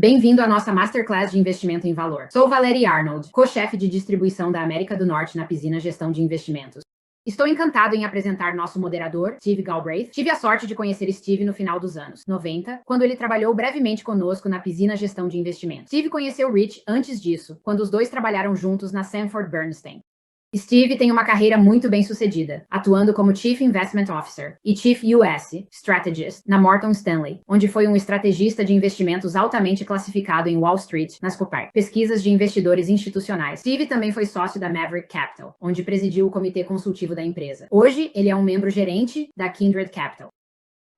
Bem-vindo à nossa Masterclass de Investimento em Valor. Sou Valerie Arnold, co-chefe de distribuição da América do Norte na Piscina Gestão de Investimentos. Estou encantado em apresentar nosso moderador, Steve Galbraith. Tive a sorte de conhecer Steve no final dos anos 90, quando ele trabalhou brevemente conosco na Piscina Gestão de Investimentos. Steve conheceu Rich antes disso, quando os dois trabalharam juntos na Sanford Bernstein. Steve tem uma carreira muito bem sucedida, atuando como Chief Investment Officer e Chief US Strategist na Morgan Stanley, onde foi um estrategista de investimentos altamente classificado em Wall Street, nas pesquisas de investidores institucionais. Steve também foi sócio da Maverick Capital, onde presidiu o comitê consultivo da empresa. Hoje, ele é um membro gerente da Kindred Capital.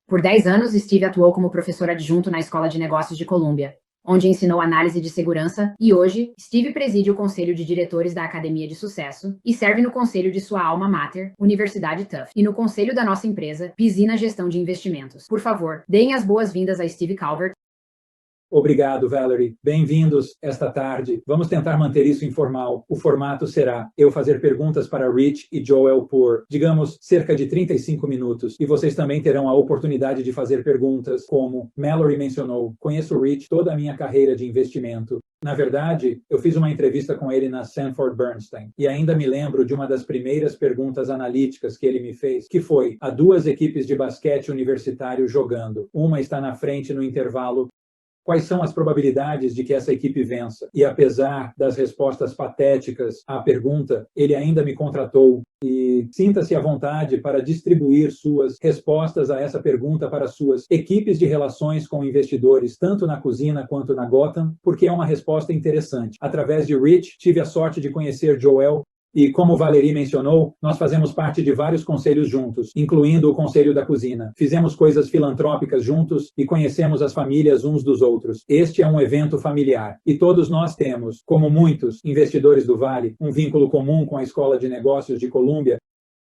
Por 10 anos, Steve atuou como professor adjunto na Escola de Negócios de Columbia, onde ensinou análise de segurança, e hoje, Steve preside o conselho de diretores da Academia de Sucesso e serve no conselho de sua alma mater, Universidade Tufts, e no conselho da nossa empresa, Piscina Gestão de Investimentos. Por favor, deem as boas-vindas a Steve Calvert. Obrigado, Valerie. Bem-vindos esta tarde. Vamos tentar manter isso informal. O formato será eu fazer perguntas para Rich e Joel por, digamos, cerca de 35 minutos. E vocês também terão a oportunidade de fazer perguntas, como Mallory mencionou. Conheço Rich toda a minha carreira de investimento. Na verdade, eu fiz uma entrevista com ele na Sanford Bernstein e ainda me lembro de uma das primeiras perguntas analíticas que ele me fez, que foi: há duas equipes de basquete universitário jogando. Uma está na frente no intervalo. Quais são as probabilidades de que essa equipe vença? E apesar das respostas patéticas à pergunta, ele ainda me contratou. E sinta-se à vontade para distribuir suas respostas a essa pergunta para suas equipes de relações com investidores, tanto na Cousina quanto na Gotham, porque é uma resposta interessante. Através de Rich, tive a sorte de conhecer Joel. E como Valerie mencionou, nós fazemos parte de vários conselhos juntos, incluindo o Conselho da Cousina. Fizemos coisas filantrópicas juntos e conhecemos as famílias uns dos outros. Este é um evento familiar. E todos nós temos, como muitos investidores do Vale, um vínculo comum com a Escola de Negócios de Columbia.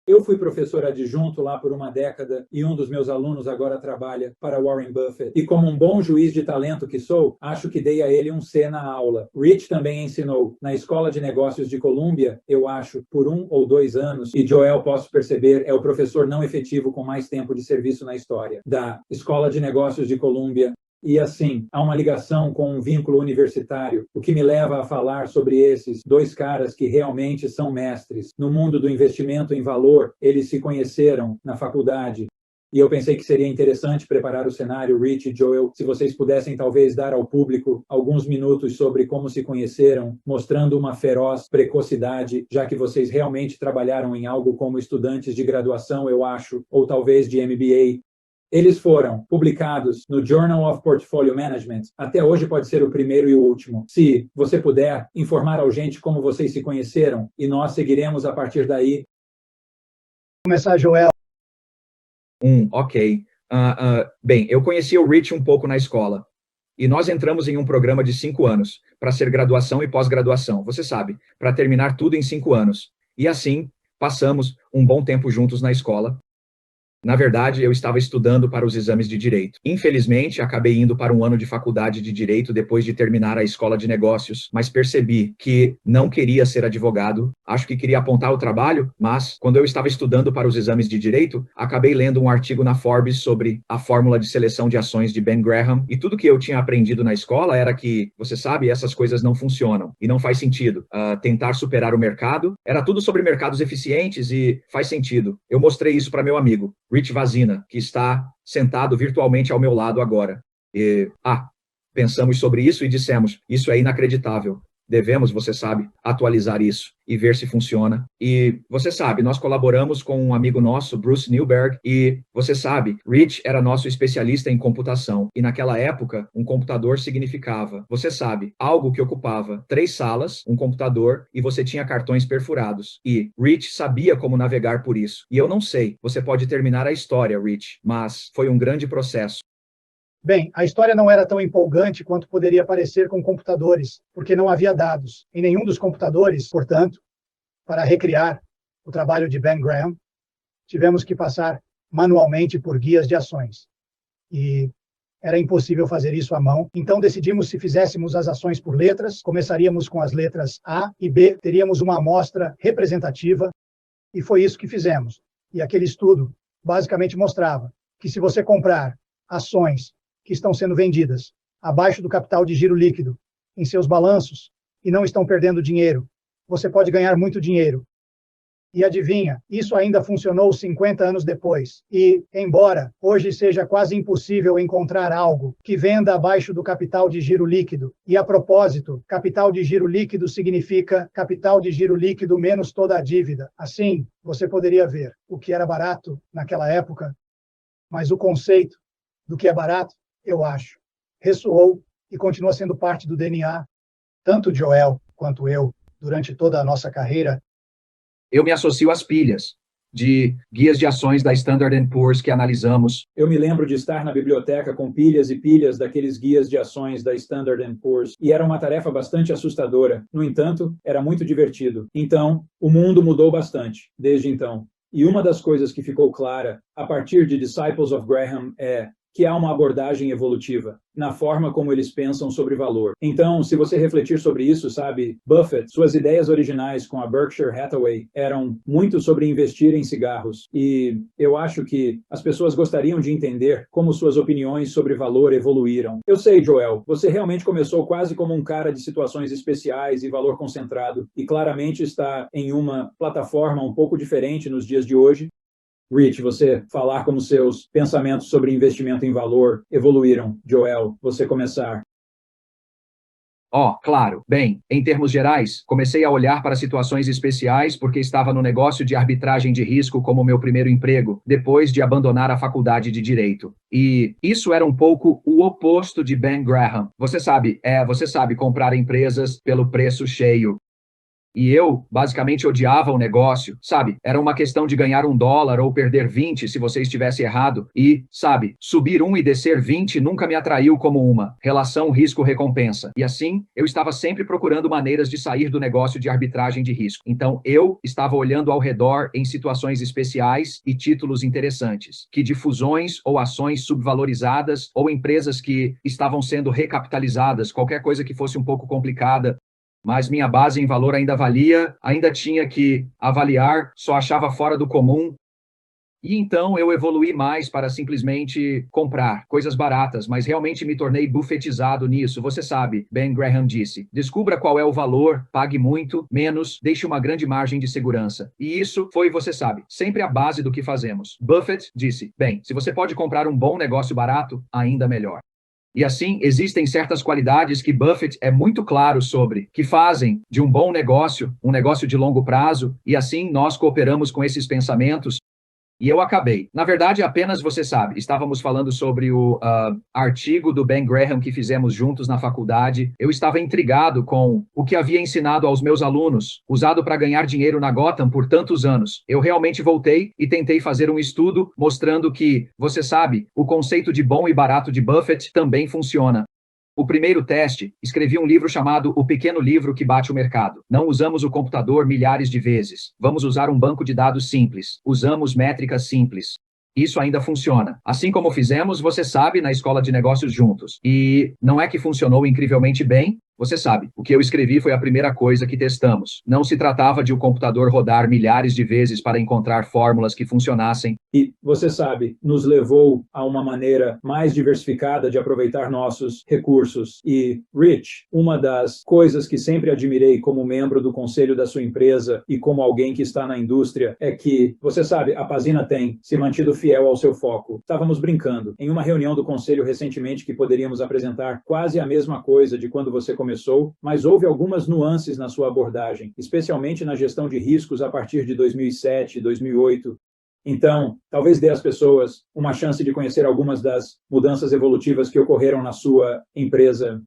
Eu fui professor adjunto lá por uma década e um dos meus alunos agora trabalha para Warren Buffett. E como um bom juiz de talento que sou, acho que dei a ele um C na aula. Rich também ensinou na Escola de Negócios de Columbia, eu acho, por 1 ou 2 anos. E Joel, posso perceber, é o professor não efetivo com mais tempo de serviço na história da Escola de Negócios de Columbia. E assim, há uma ligação com um vínculo universitário, o que me leva a falar sobre esses dois caras que realmente são mestres. No mundo do investimento em valor, eles se conheceram na faculdade. E eu pensei que seria interessante preparar o cenário, Rich e Joel, se vocês pudessem talvez dar ao público alguns minutos sobre como se conheceram, mostrando uma feroz precocidade, já que vocês realmente trabalharam em algo como estudantes de graduação, eu acho, ou talvez de MBA. Eles foram publicados no Journal of Portfolio Management. Até hoje pode ser o primeiro e o último. Se você puder informar ao gente como vocês se conheceram, e nós seguiremos a partir daí. Começar, Joel. Ok. Bem, eu conheci o Rich um pouco na escola. E nós entramos em um programa de 5 anos, para ser graduação e pós-graduação. Você sabe, para terminar tudo em 5 anos. E assim, passamos um bom tempo juntos na escola. Na verdade, eu estava estudando para os exames de direito. Infelizmente, acabei indo para um ano de faculdade de direito depois de terminar a escola de negócios, mas percebi que não queria ser advogado. Acho que queria apontar o trabalho, mas quando eu estava estudando para os exames de direito, acabei lendo um artigo na Forbes sobre a fórmula de seleção de ações de Ben Graham, e tudo que eu tinha aprendido na escola era que, você sabe, essas coisas não funcionam e não faz sentido. Tentar superar o mercado, era tudo sobre mercados eficientes e faz sentido. Eu mostrei isso para meu amigo Rich Vazina, que está sentado virtualmente ao meu lado agora. Pensamos sobre isso e dissemos, isso é inacreditável. Devemos, você sabe, atualizar isso e ver se funciona. E você sabe, nós colaboramos com um amigo nosso, Bruce Newberg, e você sabe, Rich era nosso especialista em computação. E naquela época, um computador significava, você sabe, algo que ocupava 3 salas, um computador, e você tinha cartões perfurados. E Rich sabia como navegar por isso. E eu não sei, você pode terminar a história, Rich, mas foi um grande processo. Bem, a história não era tão empolgante quanto poderia parecer com computadores, porque não havia dados em nenhum dos computadores. Portanto, para recriar o trabalho de Ben Graham, tivemos que passar manualmente por guias de ações. E era impossível fazer isso à mão. Então decidimos, se fizéssemos as ações por letras, começaríamos com as letras A e B, teríamos uma amostra representativa, e foi isso que fizemos. E aquele estudo basicamente mostrava que se você comprar ações que estão sendo vendidas abaixo do capital de giro líquido em seus balanços e não estão perdendo dinheiro, você pode ganhar muito dinheiro. E adivinha, isso ainda funcionou 50 anos depois. E, embora hoje seja quase impossível encontrar algo que venda abaixo do capital de giro líquido, e a propósito, capital de giro líquido significa capital de giro líquido menos toda a dívida. Assim, você poderia ver o que era barato naquela época, mas o conceito do que é barato, eu acho, ressoou e continua sendo parte do DNA, tanto de Joel quanto eu, durante toda a nossa carreira. Eu me associo às pilhas de guias de ações da Standard & Poor's que analisamos. Eu me lembro de estar na biblioteca com pilhas e pilhas daqueles guias de ações da Standard & Poor's e era uma tarefa bastante assustadora. No entanto, era muito divertido. Então, o mundo mudou bastante desde então. E uma das coisas que ficou clara a partir de Disciples of Graham é que há uma abordagem evolutiva na forma como eles pensam sobre valor. Então, se você refletir sobre isso, sabe, Buffett, suas ideias originais com a Berkshire Hathaway eram muito sobre investir em cigarros. E eu acho que as pessoas gostariam de entender como suas opiniões sobre valor evoluíram. Eu sei, Joel, você realmente começou quase como um cara de situações especiais e valor concentrado, e claramente está em uma plataforma um pouco diferente nos dias de hoje. Rich, você falar como seus pensamentos sobre investimento em valor evoluíram. Joel, você começar. Claro. Bem, em termos gerais, comecei a olhar para situações especiais porque estava no negócio de arbitragem de risco como meu primeiro emprego, depois de abandonar a faculdade de Direito. E isso era um pouco o oposto de Ben Graham. Você sabe, comprar empresas pelo preço cheio. E eu, basicamente, odiava o negócio, sabe? Era uma questão de ganhar $1 ou perder 20 se você estivesse errado. E, sabe, subir 1 e descer 20 nunca me atraiu como uma relação risco-recompensa. E assim, eu estava sempre procurando maneiras de sair do negócio de arbitragem de risco. Então, eu estava olhando ao redor em situações especiais e títulos interessantes, que de fusões ou ações subvalorizadas ou empresas que estavam sendo recapitalizadas, qualquer coisa que fosse um pouco complicada. Mas minha base em valor ainda valia, ainda tinha que avaliar, só achava fora do comum. E então eu evoluí mais para simplesmente comprar coisas baratas, mas realmente me tornei buffetizado nisso. Você sabe, Ben Graham disse, descubra qual é o valor, pague muito, menos, deixe uma grande margem de segurança. E isso foi, você sabe, sempre a base do que fazemos. Buffett disse, bem, se você pode comprar um bom negócio barato, ainda melhor. E assim, existem certas qualidades que Buffett é muito claro sobre, que fazem de um bom negócio, um negócio de longo prazo, e assim nós cooperamos com esses pensamentos. E eu acabei. Na verdade, apenas você sabe, estávamos falando sobre o artigo do Ben Graham que fizemos juntos na faculdade. Eu estava intrigado com o que havia ensinado aos meus alunos, usado para ganhar dinheiro na Gotham por tantos anos. Eu realmente voltei e tentei fazer um estudo mostrando que, você sabe, o conceito de bom e barato de Buffett também funciona. O primeiro teste, escrevi um livro chamado O Pequeno Livro que Bate o Mercado. Não usamos o computador milhares de vezes. Vamos usar um banco de dados simples. Usamos métricas simples. Isso ainda funciona. Assim como fizemos, você sabe, na escola de negócios juntos. E não é que funcionou incrivelmente bem? Você sabe, o que eu escrevi foi a primeira coisa que testamos. Não se tratava de o computador rodar milhares de vezes para encontrar fórmulas que funcionassem. E, você sabe, nos levou a uma maneira mais diversificada de aproveitar nossos recursos. E, Rich, uma das coisas que sempre admirei como membro do conselho da sua empresa e como alguém que está na indústria é que, você sabe, a Pazina tem se mantido fiel ao seu foco. Estávamos brincando em uma reunião do conselho recentemente que poderíamos apresentar quase a mesma coisa de quando você começou, mas houve algumas nuances na sua abordagem, especialmente na gestão de riscos a partir de 2007, 2008. Então, talvez dê às pessoas uma chance de conhecer algumas das mudanças evolutivas que ocorreram na sua empresa.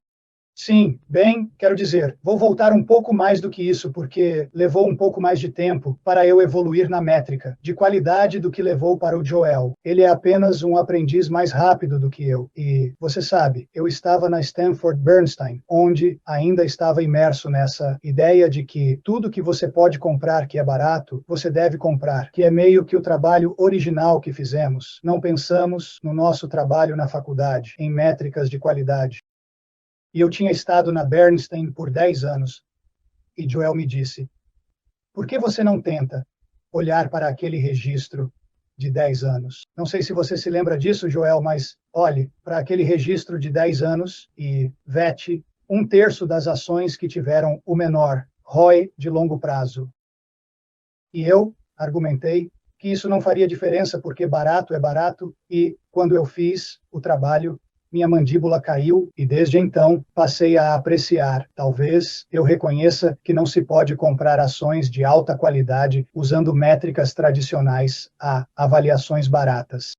Sim, bem, quero dizer, vou voltar um pouco mais do que isso, porque levou um pouco mais de tempo para eu evoluir na métrica, de qualidade do que levou para o Joel. Ele é apenas um aprendiz mais rápido do que eu. E, você sabe, eu estava na Stanford Bernstein, onde ainda estava imerso nessa ideia de que tudo que você pode comprar que é barato, você deve comprar, que é meio que o trabalho original que fizemos. Não pensamos no nosso trabalho na faculdade, em métricas de qualidade. E eu tinha estado na Bernstein por 10 anos. E Joel me disse, por que você não tenta olhar para aquele registro de 10 anos. Não sei se você se lembra disso, Joel, mas olhe para aquele registro de 10 anos e vete 1/3 das ações que tiveram o menor ROI de longo prazo. E eu argumentei que isso não faria diferença porque barato é barato e quando eu fiz o trabalho, minha mandíbula caiu e desde então passei a apreciar. Talvez eu reconheça que não se pode comprar ações de alta qualidade usando métricas tradicionais a avaliações baratas.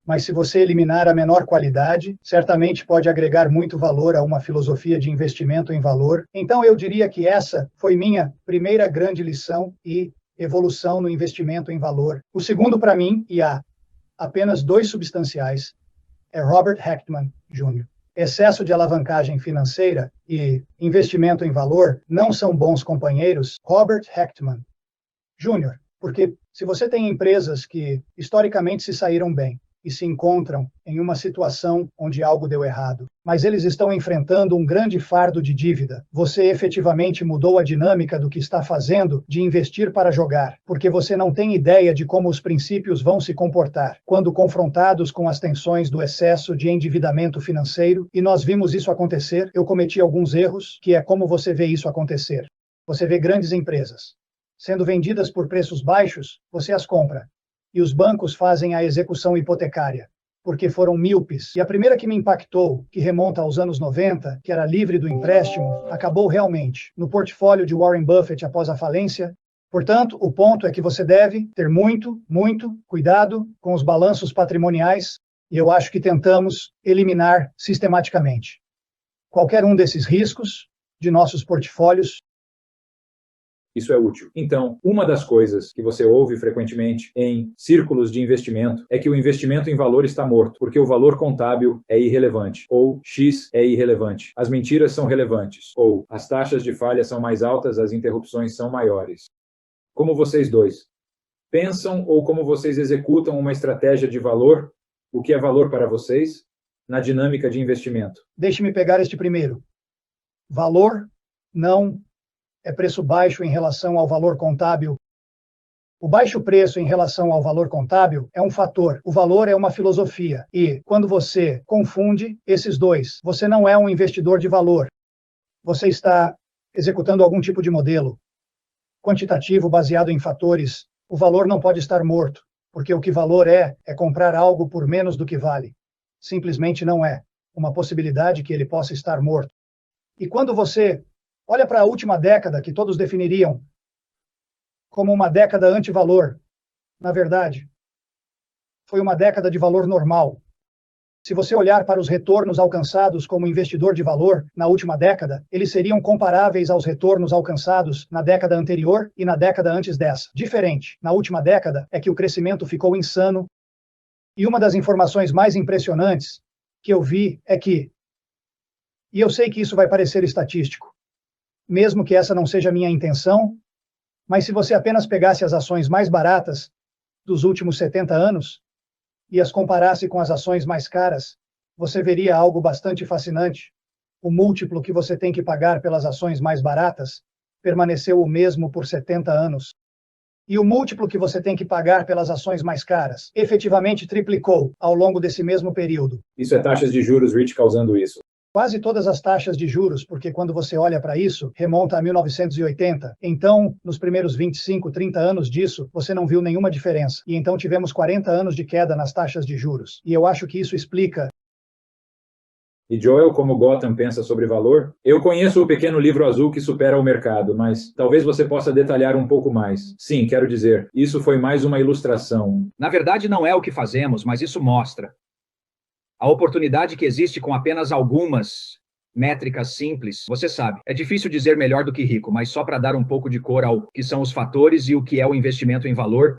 Mas se você eliminar a menor qualidade, certamente pode agregar muito valor a uma filosofia de investimento em valor. Então eu diria que essa foi minha primeira grande lição e evolução no investimento em valor. O segundo para mim, e há apenas 2 substanciais, é Robert Hechtman Jr. Excesso de alavancagem financeira e investimento em valor não são bons companheiros. Robert Hechtman Jr. Porque se você tem empresas que historicamente se saíram bem e se encontram em uma situação onde algo deu errado, mas eles estão enfrentando um grande fardo de dívida, você efetivamente mudou a dinâmica do que está fazendo de investir para jogar, porque você não tem ideia de como os princípios vão se comportar quando confrontados com as tensões do excesso de endividamento financeiro, e nós vimos isso acontecer. Eu cometi alguns erros, que é como você vê isso acontecer. Você vê grandes empresas sendo vendidas por preços baixos, você as compra. E os bancos fazem a execução hipotecária, porque foram míopes. E a primeira que me impactou, que remonta aos anos 90, que era livre do empréstimo, acabou realmente no portfólio de Warren Buffett após a falência. Portanto, o ponto é que você deve ter muito cuidado com os balanços patrimoniais, e eu acho que tentamos eliminar sistematicamente qualquer um desses riscos de nossos portfólios. Isso é útil. Então, uma das coisas que você ouve frequentemente em círculos de investimento é que o investimento em valor está morto, porque o valor contábil é irrelevante, ou X é irrelevante. As mentiras são relevantes, ou as taxas de falha são mais altas, as interrupções são maiores. Como vocês dois pensam ou como vocês executam uma estratégia de valor, o que é valor para vocês, na dinâmica de investimento? Deixe-me pegar este primeiro. Valor não é preço baixo em relação ao valor contábil. O baixo preço em relação ao valor contábil é um fator. O valor é uma filosofia. E quando você confunde esses dois, você não é um investidor de valor. Você está executando algum tipo de modelo quantitativo baseado em fatores. O valor não pode estar morto, porque o que valor é comprar algo por menos do que vale. Simplesmente não é uma possibilidade que ele possa estar morto. E quando você olha para a última década, que todos definiriam como uma década anti-valor, na verdade, foi uma década de valor normal. Se você olhar para os retornos alcançados como investidor de valor na última década, eles seriam comparáveis aos retornos alcançados na década anterior e na década antes dessa. Diferente, na última década, é que o crescimento ficou insano. E uma das informações mais impressionantes que eu vi é que, e eu sei que isso vai parecer estatístico, mesmo que essa não seja a minha intenção, mas se você apenas pegasse as ações mais baratas dos últimos 70 anos e as comparasse com as ações mais caras, você veria algo bastante fascinante. O múltiplo que você tem que pagar pelas ações mais baratas permaneceu o mesmo por 70 anos. E o múltiplo que você tem que pagar pelas ações mais caras efetivamente triplicou ao longo desse mesmo período. Isso é taxas de juros, Rich, causando isso. Quase todas as taxas de juros, porque quando você olha para isso, remonta a 1980. Então, nos primeiros 25, 30 anos disso, você não viu nenhuma diferença. E então tivemos 40 anos de queda nas taxas de juros. E eu acho que isso explica. E Joel, como Gotham pensa sobre valor? Eu conheço o pequeno livro azul que supera o mercado, mas talvez você possa detalhar um pouco mais. Sim, quero dizer, isso foi mais uma ilustração. Na verdade, não é o que fazemos, mas isso mostra a oportunidade que existe com apenas algumas métricas simples. Você sabe, é difícil dizer melhor do que rico, mas só para dar um pouco de cor ao que são os fatores e o que é o investimento em valor.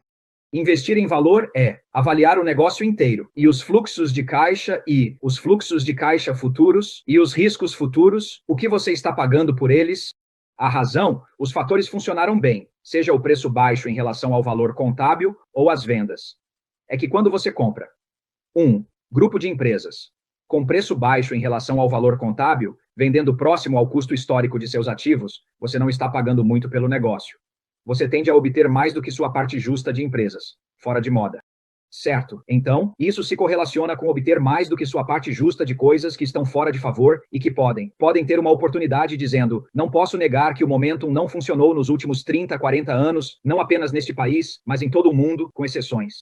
Investir em valor é avaliar o negócio inteiro e os fluxos de caixa e os fluxos de caixa futuros e os riscos futuros, o que você está pagando por eles. A razão, os fatores funcionaram bem, seja o preço baixo em relação ao valor contábil ou as vendas. É que quando você compra grupo de empresas com preço baixo em relação ao valor contábil, vendendo próximo ao custo histórico de seus ativos, você não está pagando muito pelo negócio. Você tende a obter mais do que sua parte justa de empresas, fora de moda. Certo. Então, isso se correlaciona com obter mais do que sua parte justa de coisas que estão fora de favor e que podem ter uma oportunidade dizendo, não posso negar que o momentum não funcionou nos últimos 30, 40 anos, não apenas neste país, mas em todo o mundo, com exceções.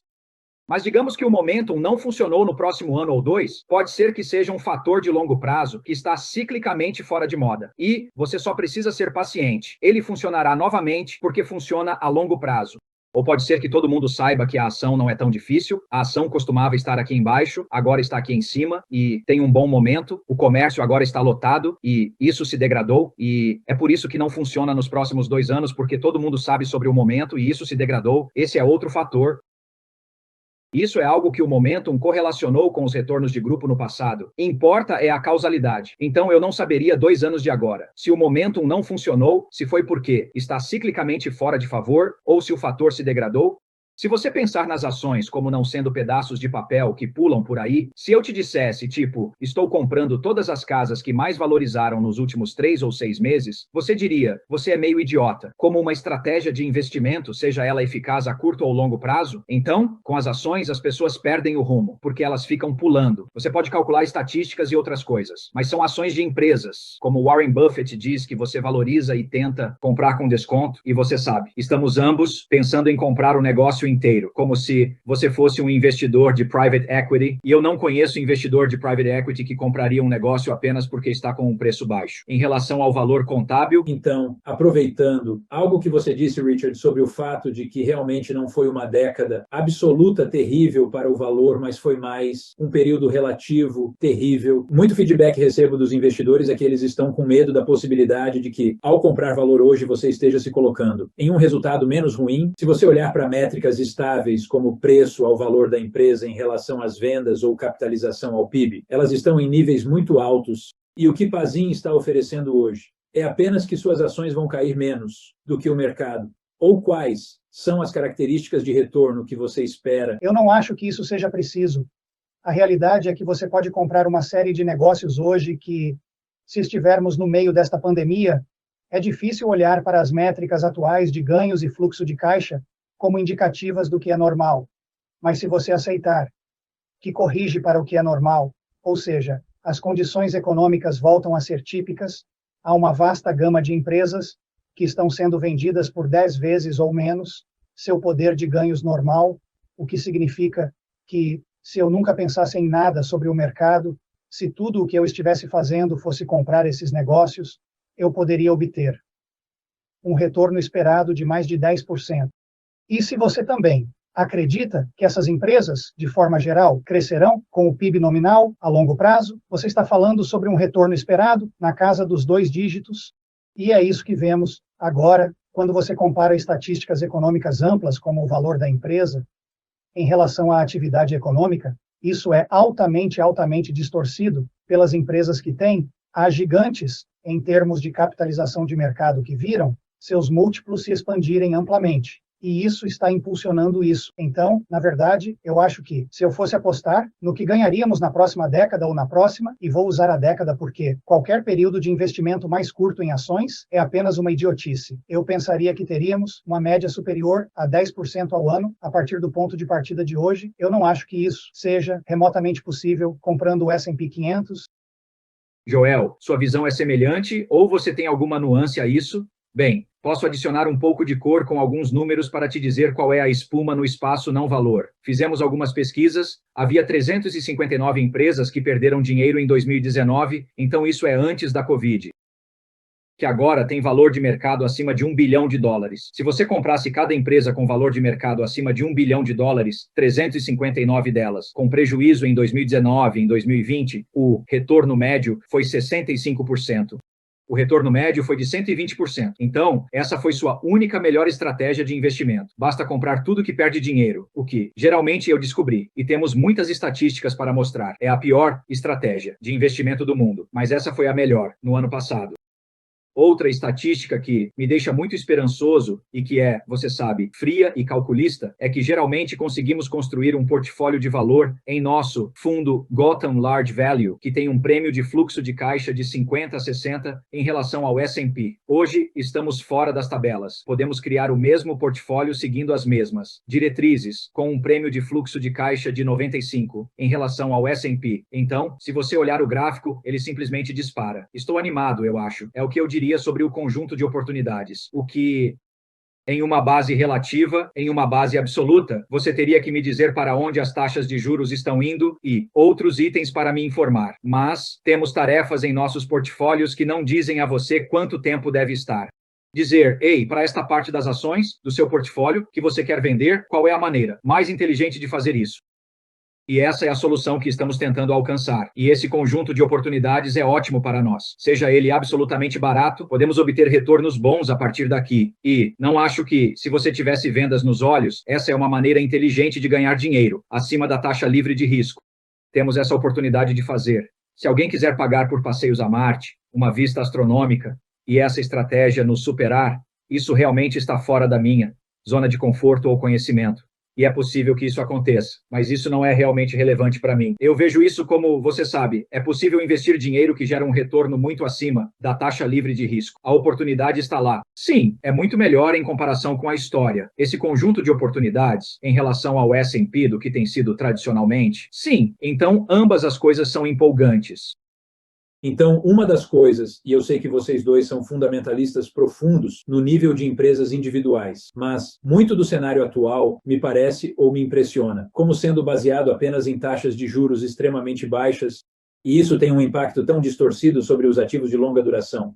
Mas digamos que o momentum não funcionou no próximo ano ou dois, pode ser que seja um fator de longo prazo que está ciclicamente fora de moda. E você só precisa ser paciente. Ele funcionará novamente porque funciona a longo prazo. Ou pode ser que todo mundo saiba que a ação não é tão difícil, a ação costumava estar aqui embaixo, agora está aqui em cima e tem um bom momento, o comércio agora está lotado e isso se degradou e é por isso que não funciona nos próximos 2 anos, porque todo mundo sabe sobre o momento e isso se degradou. Esse é outro fator. Isso é algo que o momentum correlacionou com os retornos de grupo no passado. Importa é a causalidade. Então eu não saberia 2 anos de agora. Se o momentum não funcionou, se foi porque está ciclicamente fora de favor ou se o fator se degradou. Se você pensar nas ações como não sendo pedaços de papel que pulam por aí, se eu te dissesse, tipo, estou comprando todas as casas que mais valorizaram nos últimos 3 ou 6 meses, você diria, você é meio idiota. Como uma estratégia de investimento, seja ela eficaz a curto ou longo prazo, então, com as ações, as pessoas perdem o rumo, porque elas ficam pulando. Você pode calcular estatísticas e outras coisas, mas são ações de empresas, como Warren Buffett diz que você valoriza e tenta comprar com desconto, e você sabe, estamos ambos pensando em comprar o negócio inteiro, como se você fosse um investidor de private equity, e eu não conheço investidor de private equity que compraria um negócio apenas porque está com um preço baixo. Em relação ao valor contábil... Então, aproveitando algo que você disse, Richard, sobre o fato de que realmente não foi uma década absoluta terrível para o valor, mas foi mais um período relativo terrível. Muito feedback recebo dos investidores é que eles estão com medo da possibilidade de que, ao comprar valor hoje, você esteja se colocando em um resultado menos ruim. Se você olhar para métricas estáveis como preço ao valor da empresa em relação às vendas ou capitalização ao PIB, elas estão em níveis muito altos. E o que Pazin está oferecendo hoje é apenas que suas ações vão cair menos do que o mercado. Ou quais são as características de retorno que você espera? Eu não acho que isso seja preciso. A realidade é que você pode comprar uma série de negócios hoje que, se estivermos no meio desta pandemia, é difícil olhar para as métricas atuais de ganhos e fluxo de caixa como indicativas do que é normal. Mas se você aceitar que corrige para o que é normal, ou seja, as condições econômicas voltam a ser típicas, há uma vasta gama de empresas que estão sendo vendidas por 10 vezes ou menos seu poder de ganhos normal, o que significa que, se eu nunca pensasse em nada sobre o mercado, se tudo o que eu estivesse fazendo fosse comprar esses negócios, eu poderia obter um retorno esperado de mais de 10%. E se você também acredita que essas empresas, de forma geral, crescerão com o PIB nominal a longo prazo, você está falando sobre um retorno esperado na casa dos 2 dígitos, e é isso que vemos agora, quando você compara estatísticas econômicas amplas, como o valor da empresa, em relação à atividade econômica. Isso é altamente distorcido pelas empresas que têm as gigantes em termos de capitalização de mercado que viram seus múltiplos se expandirem amplamente. E isso está impulsionando isso. Então, na verdade, eu acho que, se eu fosse apostar no que ganharíamos na próxima década ou na próxima, e vou usar a década porque qualquer período de investimento mais curto em ações é apenas uma idiotice. Eu pensaria que teríamos uma média superior a 10% ao ano, a partir do ponto de partida de hoje. Eu não acho que isso seja remotamente possível comprando o S&P 500. Joel, sua visão é semelhante ou você tem alguma nuance a isso? Bem, posso adicionar um pouco de cor com alguns números para te dizer qual é a espuma no espaço não valor. Fizemos algumas pesquisas, havia 359 empresas que perderam dinheiro em 2019, então isso é antes da Covid, que agora tem valor de mercado acima de $1 bilhão. Se você comprasse cada empresa com valor de mercado acima de $1 bilhão, 359 delas, com prejuízo em 2019 e em 2020, o retorno médio foi 65%. O retorno médio foi de 120%. Então, essa foi sua única melhor estratégia de investimento. Basta comprar tudo que perde dinheiro, o que, geralmente, eu descobri, e temos muitas estatísticas para mostrar, é a pior estratégia de investimento do mundo, mas essa foi a melhor no ano passado. Outra estatística que me deixa muito esperançoso e que é, você sabe, fria e calculista, é que geralmente conseguimos construir um portfólio de valor em nosso fundo Gotham Large Value, que tem um prêmio de fluxo de caixa de 50 a 60 em relação ao S&P. Hoje estamos fora das tabelas. Podemos criar o mesmo portfólio seguindo as mesmas diretrizes, com um prêmio de fluxo de caixa de 95 em relação ao S&P. Então, se você olhar o gráfico, ele simplesmente dispara. Estou animado, eu acho. É o que eu diria sobre o conjunto de oportunidades. O que, em uma base relativa, em uma base absoluta, você teria que me dizer para onde as taxas de juros estão indo e outros itens para me informar. Mas temos tarefas em nossos portfólios que não dizem a você quanto tempo deve estar. Dizer, ei, para esta parte das ações do seu portfólio que você quer vender, qual é a maneira mais inteligente de fazer isso? E essa é a solução que estamos tentando alcançar. E esse conjunto de oportunidades é ótimo para nós. Seja ele absolutamente barato, podemos obter retornos bons a partir daqui. E não acho que, se você tivesse vendas nos olhos, essa é uma maneira inteligente de ganhar dinheiro, acima da taxa livre de risco. Temos essa oportunidade de fazer. Se alguém quiser pagar por passeios a Marte, uma vista astronômica, e essa estratégia nos superar, isso realmente está fora da minha zona de conforto ou conhecimento. E é possível que isso aconteça, mas isso não é realmente relevante para mim. Eu vejo isso como, você sabe, é possível investir dinheiro que gera um retorno muito acima da taxa livre de risco. A oportunidade está lá. Sim, é muito melhor em comparação com a história. Esse conjunto de oportunidades em relação ao S&P do que tem sido tradicionalmente. Sim, então ambas as coisas são empolgantes. Então, uma das coisas, e eu sei que vocês dois são fundamentalistas profundos no nível de empresas individuais, mas muito do cenário atual me parece ou me impressiona, como sendo baseado apenas em taxas de juros extremamente baixas, e isso tem um impacto tão distorcido sobre os ativos de longa duração,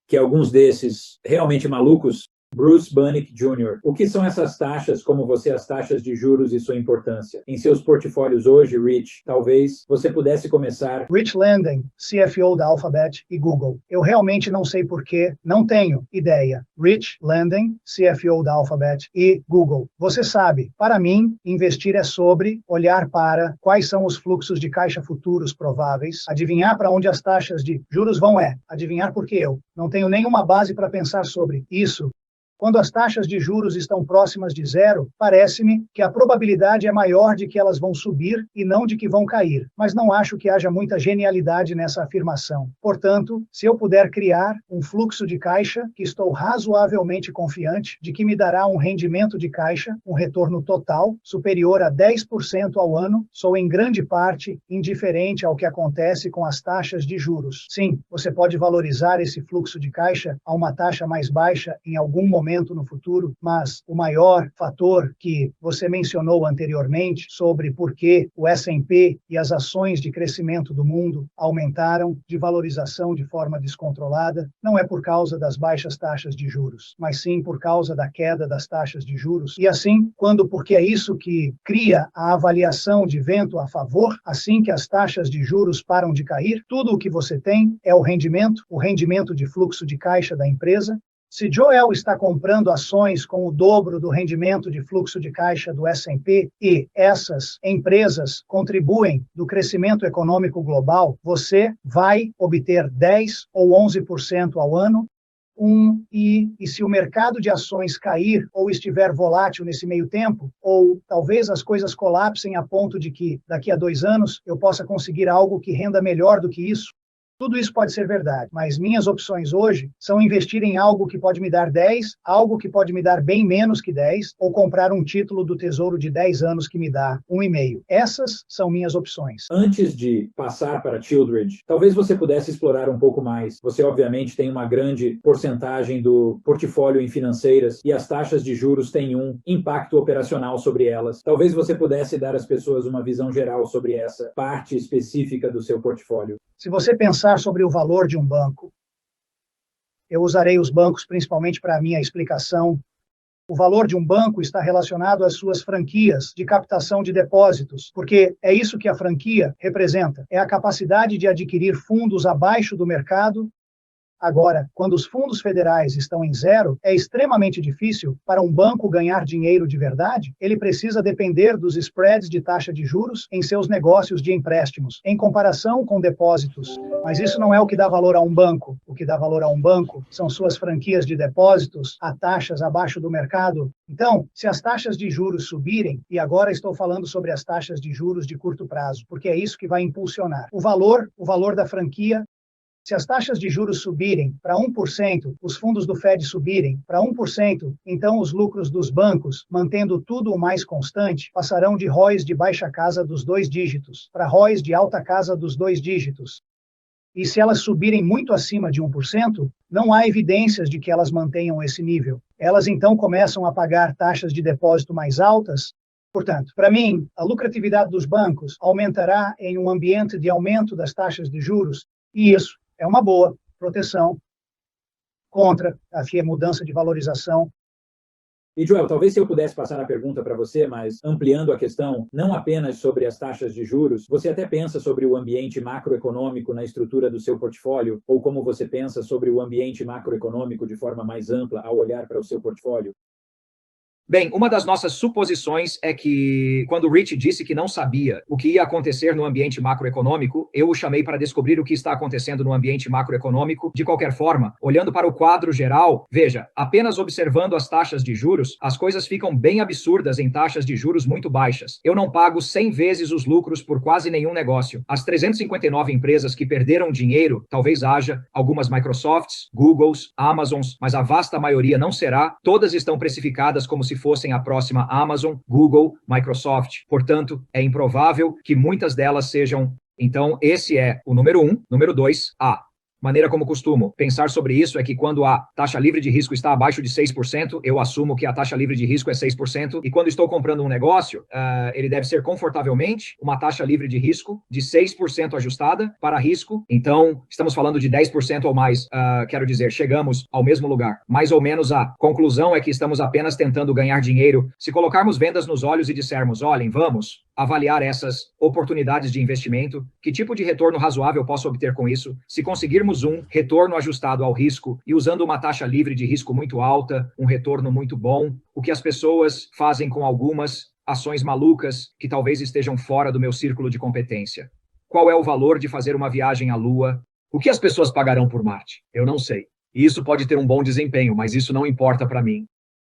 que alguns desses realmente malucos. Bruce Bunnick Jr. O que são essas taxas, como você, as taxas de juros e sua importância? Em seus portfólios hoje, Rich, talvez você pudesse começar. Rich Landing, CFO da Alphabet e Google. Eu realmente não sei porquê, não tenho ideia. Rich Landing, CFO da Alphabet e Google. Você sabe, para mim, investir é sobre olhar para quais são os fluxos de caixa futuros prováveis, adivinhar para onde as taxas de juros vão adivinhar porque eu não tenho nenhuma base para pensar sobre isso. Quando as taxas de juros estão próximas de zero, parece-me que a probabilidade é maior de que elas vão subir e não de que vão cair. Mas não acho que haja muita genialidade nessa afirmação. Portanto, se eu puder criar um fluxo de caixa que estou razoavelmente confiante de que me dará um rendimento de caixa, um retorno total superior a 10% ao ano, sou em grande parte indiferente ao que acontece com as taxas de juros. Sim, você pode valorizar esse fluxo de caixa a uma taxa mais baixa em algum momento no futuro, mas o maior fator que você mencionou anteriormente sobre por que o S&P e as ações de crescimento do mundo aumentaram de valorização de forma descontrolada, não é por causa das baixas taxas de juros, mas sim por causa da queda das taxas de juros. E assim, porque é isso que cria a avaliação de vento a favor, assim que as taxas de juros param de cair, tudo o que você tem é o rendimento de fluxo de caixa da empresa. Se Joel está comprando ações com o dobro do rendimento de fluxo de caixa do S&P e essas empresas contribuem do crescimento econômico global, você vai obter 10 ou 11% ao ano. E se o mercado de ações cair ou estiver volátil nesse meio tempo, ou talvez as coisas colapsem a ponto de que daqui a 2 anos eu possa conseguir algo que renda melhor do que isso, tudo isso pode ser verdade, mas minhas opções hoje são investir em algo que pode me dar 10, algo que pode me dar bem menos que 10, ou comprar um título do Tesouro de 10 anos que me dá 1,5. Essas são minhas opções. Antes de passar para Childridge, talvez você pudesse explorar um pouco mais. Você, obviamente, tem uma grande porcentagem do portfólio em financeiras e as taxas de juros têm um impacto operacional sobre elas. Talvez você pudesse dar às pessoas uma visão geral sobre essa parte específica do seu portfólio. Se você pensar sobre o valor de um banco, eu usarei os bancos principalmente para a minha explicação. O valor de um banco está relacionado às suas franquias de captação de depósitos, porque é isso que a franquia representa. É a capacidade de adquirir fundos abaixo do mercado, Agora, quando os fundos federais estão em zero, é extremamente difícil para um banco ganhar dinheiro de verdade. Ele precisa depender dos spreads de taxa de juros em seus negócios de empréstimos, em comparação com depósitos. Mas isso não é o que dá valor a um banco. O que dá valor a um banco são suas franquias de depósitos a taxas abaixo do mercado. Então, se as taxas de juros subirem, e agora estou falando sobre as taxas de juros de curto prazo, porque é isso que vai impulsionar o valor da franquia. Se as taxas de juros subirem para 1%, os fundos do Fed subirem para 1%, então os lucros dos bancos, mantendo tudo o mais constante, passarão de ROIs de baixa casa dos 2 dígitos para ROIs de alta casa dos 2 dígitos. E se elas subirem muito acima de 1%, não há evidências de que elas mantenham esse nível. Elas então começam a pagar taxas de depósito mais altas. Portanto, para mim, a lucratividade dos bancos aumentará em um ambiente de aumento das taxas de juros, e isso é uma boa proteção contra a mudança de valorização. E, Joel, talvez se eu pudesse passar a pergunta para você, mas ampliando a questão, não apenas sobre as taxas de juros, você até pensa sobre o ambiente macroeconômico na estrutura do seu portfólio, ou como você pensa sobre o ambiente macroeconômico de forma mais ampla ao olhar para o seu portfólio? Bem, uma das nossas suposições é que, quando o Rich disse que não sabia o que ia acontecer no ambiente macroeconômico, eu o chamei para descobrir o que está acontecendo no ambiente macroeconômico. De qualquer forma, olhando para o quadro geral, veja, apenas observando as taxas de juros, as coisas ficam bem absurdas em taxas de juros muito baixas. Eu não pago 100 vezes os lucros por quase nenhum negócio. As 359 empresas que perderam dinheiro, talvez haja algumas Microsofts, Googles, Amazons, mas a vasta maioria não será. Todas estão precificadas como se fossem a próxima Amazon, Google, Microsoft. Portanto, é improvável que muitas delas sejam. Então, esse é o número 1. Número 2, maneira como costumo pensar sobre isso é que quando a taxa livre de risco está abaixo de 6%, eu assumo que a taxa livre de risco é 6%, e quando estou comprando um negócio, ele deve ser confortavelmente uma taxa livre de risco de 6% ajustada para risco. Então, estamos falando de 10% ou mais, quero dizer, chegamos ao mesmo lugar. Mais ou menos a conclusão é que estamos apenas tentando ganhar dinheiro. Se colocarmos vendas nos olhos e dissermos, olhem, vamos avaliar essas oportunidades de investimento, que tipo de retorno razoável posso obter com isso? Se conseguirmos um retorno ajustado ao risco e usando uma taxa livre de risco muito alta, um retorno muito bom, o que as pessoas fazem com algumas ações malucas que talvez estejam fora do meu círculo de competência? Qual é o valor de fazer uma viagem à Lua? O que as pessoas pagarão por Marte? Eu não sei. E isso pode ter um bom desempenho, mas isso não importa para mim.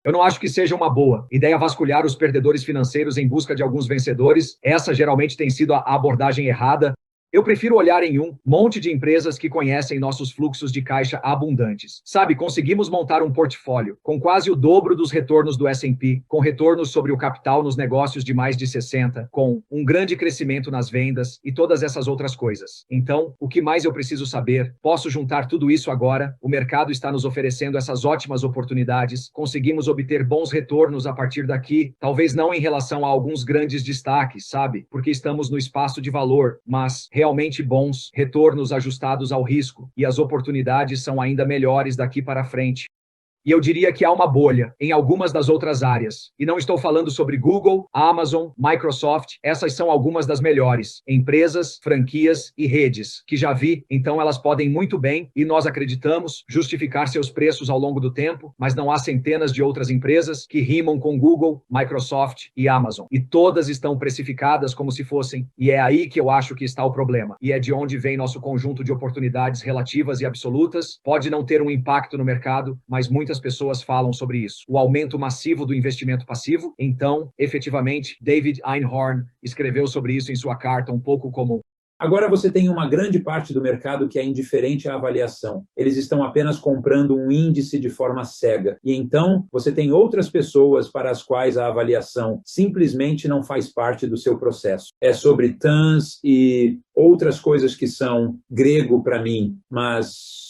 Eu não acho que seja uma boa ideia vasculhar os perdedores financeiros em busca de alguns vencedores. Essa geralmente tem sido a abordagem errada. Eu prefiro olhar em um monte de empresas que conhecem nossos fluxos de caixa abundantes. Sabe, conseguimos montar um portfólio com quase o dobro dos retornos do S&P, com retornos sobre o capital nos negócios de mais de 60, com um grande crescimento nas vendas e todas essas outras coisas. Então, o que mais eu preciso saber? Posso juntar tudo isso agora? O mercado está nos oferecendo essas ótimas oportunidades. Conseguimos obter bons retornos a partir daqui, talvez não em relação a alguns grandes destaques, sabe? Porque estamos no espaço de valor, mas realmente bons retornos ajustados ao risco, e as oportunidades são ainda melhores daqui para frente. E eu diria que há uma bolha em algumas das outras áreas. E não estou falando sobre Google, Amazon, Microsoft. Essas são algumas das melhores empresas, franquias e redes que já vi. Então elas podem muito bem, e nós acreditamos, justificar seus preços ao longo do tempo, mas não há centenas de outras empresas que rimam com Google, Microsoft e Amazon. E todas estão precificadas como se fossem. E é aí que eu acho que está o problema. E é de onde vem nosso conjunto de oportunidades relativas e absolutas. Pode não ter um impacto no mercado, mas muitas pessoas falam sobre isso. O aumento massivo do investimento passivo. Então, efetivamente, David Einhorn escreveu sobre isso em sua carta um pouco comum. Agora você tem uma grande parte do mercado que é indiferente à avaliação. Eles estão apenas comprando um índice de forma cega. E então você tem outras pessoas para as quais a avaliação simplesmente não faz parte do seu processo. É sobre TANs e outras coisas que são grego para mim, mas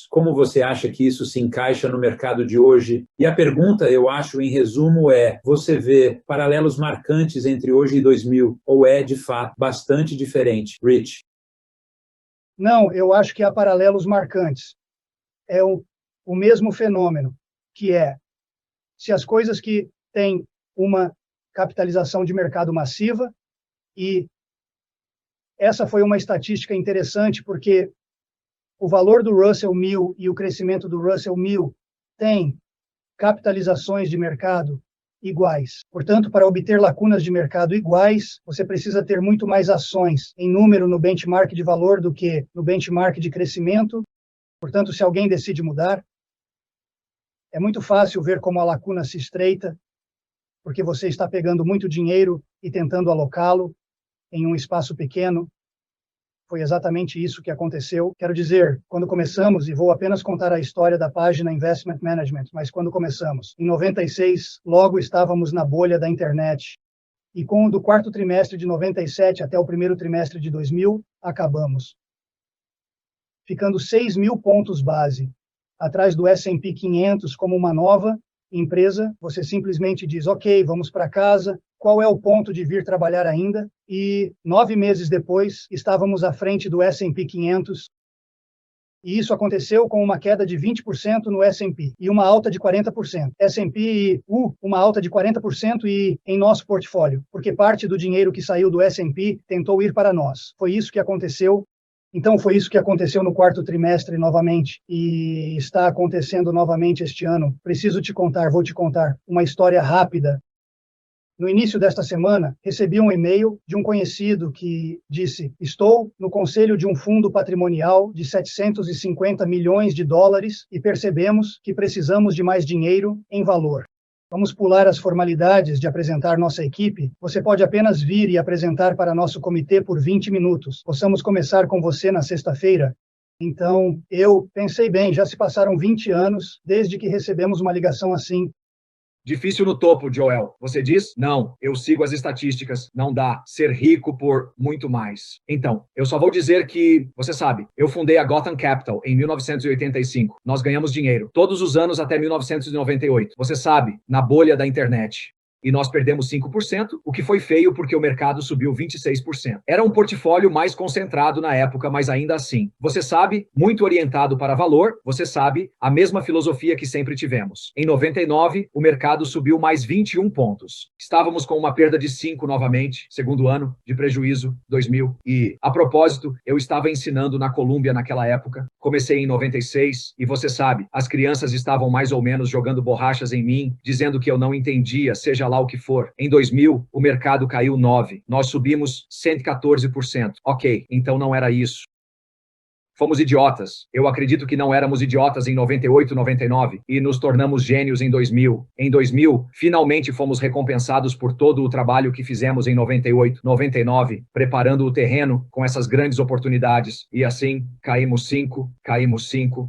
como você acha que isso se encaixa no mercado de hoje? E a pergunta, eu acho, em resumo, é: você vê paralelos marcantes entre hoje e 2000? Ou é, de fato, bastante diferente? Rich? Não, eu acho que há paralelos marcantes. É o mesmo fenômeno, que é, se as coisas que têm uma capitalização de mercado massiva, e essa foi uma estatística interessante, porque o valor do Russell 1000 e o crescimento do Russell 1000 têm capitalizações de mercado iguais. Portanto, para obter lacunas de mercado iguais, você precisa ter muito mais ações em número no benchmark de valor do que no benchmark de crescimento. Portanto, se alguém decide mudar, é muito fácil ver como a lacuna se estreita, porque você está pegando muito dinheiro e tentando alocá-lo em um espaço pequeno. Foi exatamente isso que aconteceu. Quero dizer, quando começamos, e vou apenas contar a história da página Investment Management, mas quando começamos, em 96, logo estávamos na bolha da internet. E com o do quarto trimestre de 97 até o primeiro trimestre de 2000, acabamos. Ficando 6.000 pontos base, atrás do S&P 500 como uma nova empresa, você simplesmente diz, ok, vamos para casa, qual é o ponto de vir trabalhar ainda? E 9 meses depois, estávamos à frente do S&P 500, e isso aconteceu com uma queda de 20% no S&P e uma alta de 40%. S&P uma alta de 40% e em nosso portfólio, porque parte do dinheiro que saiu do S&P tentou ir para nós. Foi isso que aconteceu. Então, foi isso que aconteceu no quarto trimestre novamente e está acontecendo novamente este ano. Vou te contar uma história rápida. No início desta semana, recebi um e-mail de um conhecido que disse: estou no conselho de um fundo patrimonial de 750 milhões de dólares e percebemos que precisamos de mais dinheiro em valor. Vamos pular as formalidades de apresentar nossa equipe. Você pode apenas vir e apresentar para nosso comitê por 20 minutos. Possamos começar com você na sexta-feira? Então, eu pensei bem, já se passaram 20 anos desde que recebemos uma ligação assim. Difícil no topo, Joel. Você diz? Não, eu sigo as estatísticas. Não dá. Ser rico por muito mais. Então, eu só vou dizer que, você sabe, eu fundei a Gotham Capital em 1985. Nós ganhamos dinheiro todos os anos até 1998. Você sabe, na bolha da internet. E nós perdemos 5%, o que foi feio porque o mercado subiu 26%. Era um portfólio mais concentrado na época, mas ainda assim. Você sabe, muito orientado para valor, você sabe, a mesma filosofia que sempre tivemos. Em 99, o mercado subiu mais 21 pontos. Estávamos com uma perda de 5 novamente, segundo ano de prejuízo, 2000. E, a propósito, eu estava ensinando na Colômbia naquela época. Comecei em 96 e você sabe, as crianças estavam mais ou menos jogando borrachas em mim, dizendo que eu não entendia, seja lá o que for. Em 2000, o mercado caiu 9%. Nós subimos 114%. Ok, então não era isso. Fomos idiotas. Eu acredito que não éramos idiotas em 98, 99 e nos tornamos gênios em 2000. Em 2000, finalmente fomos recompensados por todo o trabalho que fizemos em 98, 99, preparando o terreno com essas grandes oportunidades. E assim, caímos 5,